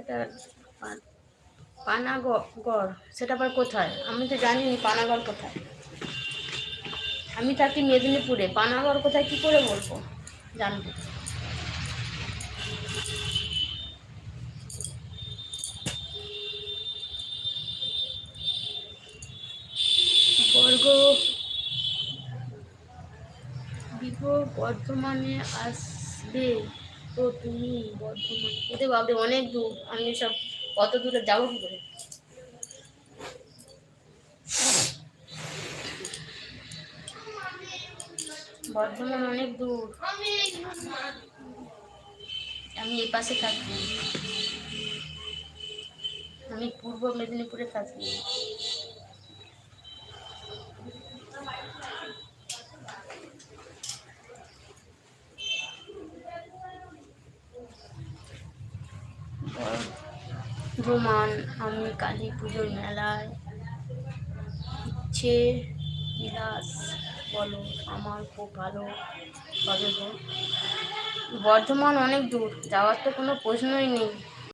এটা পানাগড়, সেটা আবার কোথায়? আমি তো জানি না পানাগড় কোথায়। আমি থাকি মেদিনীপুরে, পানাগড় কোথায় কি করে বলবো, জানবো? বর্ধমানে আসবে তো তুমি? বর্ধমান ওদের বাবরে অনেক দূর, আমি সব কত দূরে যাবো কি করে? বর্ধমান অনেক দূর, আমি এই পাশে থাকি, আমি পূর্ব মেদিনীপুরে থাকি। বর্ধমান, আমি কালী পুজোর মেলায় ইচ্ছে বিলাস বলো, আমার খুব ভালো হবে গো। বর্ধমান অনেক দূর, যাওয়ার তো কোনো প্রশ্নই নেই।